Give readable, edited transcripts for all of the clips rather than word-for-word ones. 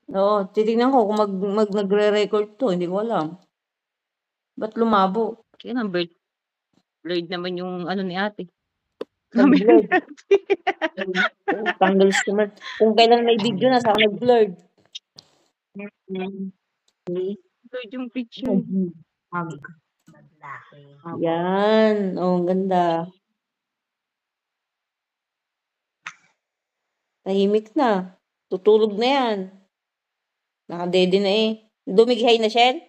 Oo, titignan ko kung nagre-record 'to, hindi ko alam. Ba't lumabo? Kaya ng blurred naman yung ano ni ate. Nag-blurred. Tanggal smart. Kung kailan may video na saka nag-blurred. Blurred yung picture. Yan. Oh, ang ganda. Tahimik na. Tutulog na yan. Nakadede na eh. Dumighay na, Shell?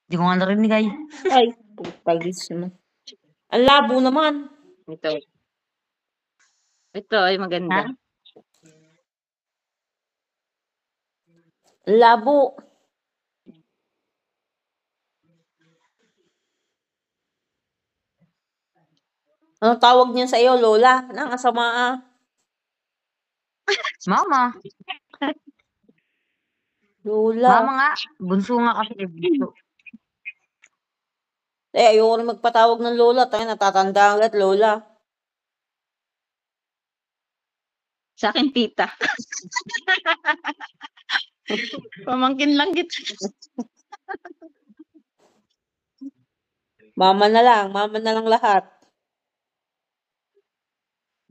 Hindi ko nga narinig ay. Ay, putagis naman. Ang labo naman. Ito. Ito ay maganda. Ha? Ang labo. Ano tawag niya sa iyo, Lola? Nakasama ah. Mama. Lola. Mama nga. Bunso nga kasi. Bunso. Ayoko rin magpatawag ng Lola. Tayo natatanda agad, Lola. Sa akin, tita. Pamangkin lang kita. Mama na lang lahat.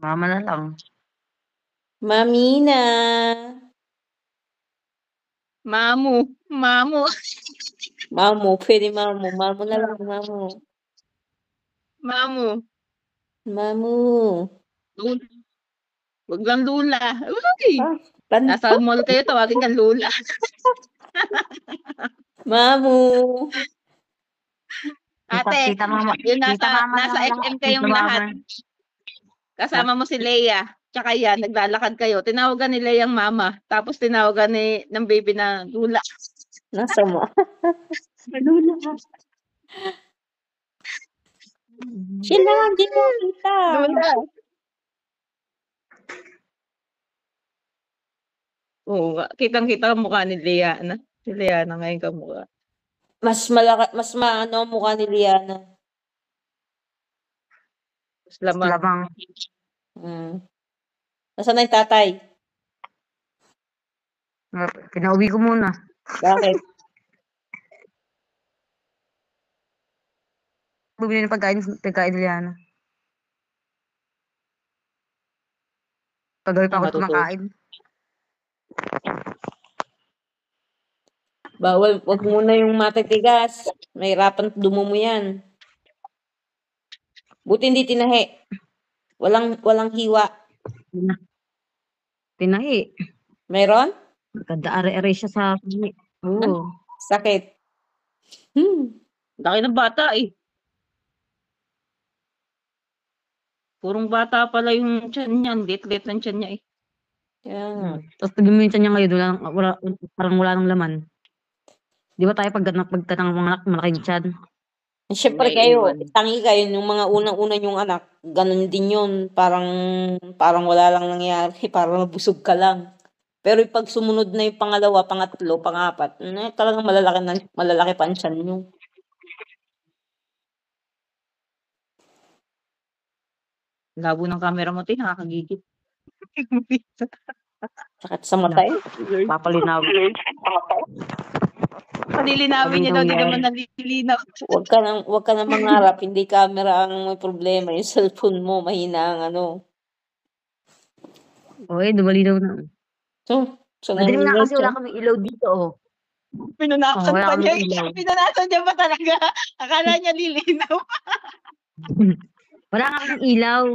Mama na lang. Mamina. Mamu. Mamu, pwede mamu. Mamu na lang, mamu. Mamu. Wag lang Lula. Uy! Ah, Nasa mall kayo, tawagin kang Lula. Mamu. Ate, Tita mama. yun Tita mama nasa lang FM lang. kayong Tita lahat. Kasama mo si Leia. Tsaka yan, naglalakad kayo. Tinawagan ni Leia ang mama. Tapos tinawagan ng baby na Lula. Nasa mo. Lula. Sila, hindi mo kita. Lula. Oo, kitang-kita ang mukha ni Liana. Si Liana ngayon kamukha. Mas maano ang mukha ni Liana. Mas lamang. Lamang. Nasaan na yung tatay? Pinauwi ko muna. Bakit? Bumili ng pagkain Liana. Pagawin pa ako kumakain. Bawal, wag muna yung matitigas. Mahirapan dumumo yan. Buti hindi tinahi. Walang hiwa. Tinahi. Meron? Nagkadaari-ari siya sa kami. Oo. Sakit. Laki ng bata eh. Purong bata pala yung tiyan niya. Lit-lit ng tiyan niya eh. Tapos tignan mo yung tiyan niya ngayon, parang wala nang laman. Di ba tayo pagka ng mga anak, malaking tiyan? Siyempre kayo, tangi kayo, yung mga unang-una yung anak, ganun din yun. Parang wala lang nangyari, parang nabusog ka lang. Pero pag sumunod na yung pangalawa, pangatlo, pangapat, talagang malalaki pa ang tiyan nyo. Labo ng camera mo, nakakagigit. Sakit sa mata eh. Papalinawin. Palilinawin niya daw, di naman nalilinaw. Huwag ka na mangarap, hindi camera ang may problema. Yung cellphone mo, mahina ang ano. Okay, dumalinaw na. So madilim na kasi wala kami ilaw dito, oh. Pinunasan pa niya. Pinunasan niya pa talaga. Akala niya lilinaw. Wala nga kaming ilaw.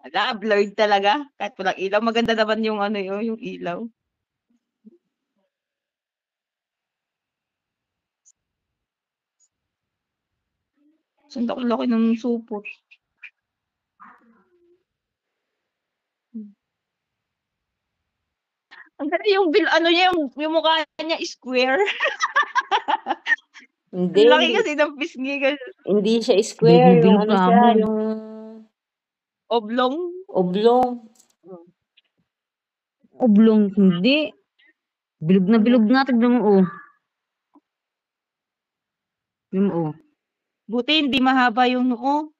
Wala, blurred talaga. Kahit walang ilaw, maganda naman yung ano yung ilaw. Saan ako laki ng supot? Ang ganda yung ano niya, yung mukha niya square. Hindi. Laki kasi ng pisngi. Hindi siya square, yung ano siya, yung oblong. Oblong, hindi. Bilog na, tignan mo, oh. Yung, oh. Buti hindi mahaba yung noo.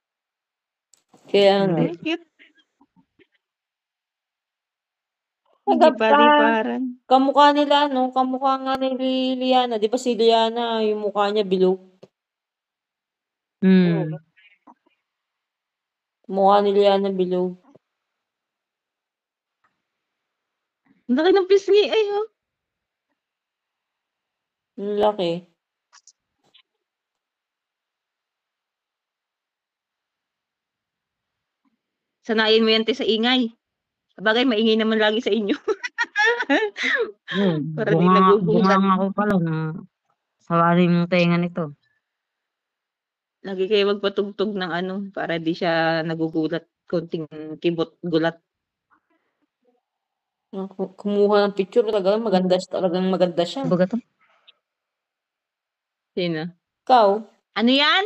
Kaya nga. Cute. Taga pa Lipa-liparan. kamukha nila ano, kamukha nga ni Liana, 'di ba si Liana yung mukha niya bilog? Hmm. Mukha ni Liana bilog. Ang laki ng pisngi ay, oh. Ang laki. Sanayin mo yan, te, sa ingay. Sabagay maingay naman lagi sa inyo. Para di nagugulat. Bunganga ako pala na sawali mong tenga nito. Lagi kayo magpatugtog ng ano, para di siya nagugulat. Konting kibot gulat. Kumuha ng picture talagang maganda siya. Baga to? Sino? Ikaw? Ano yan?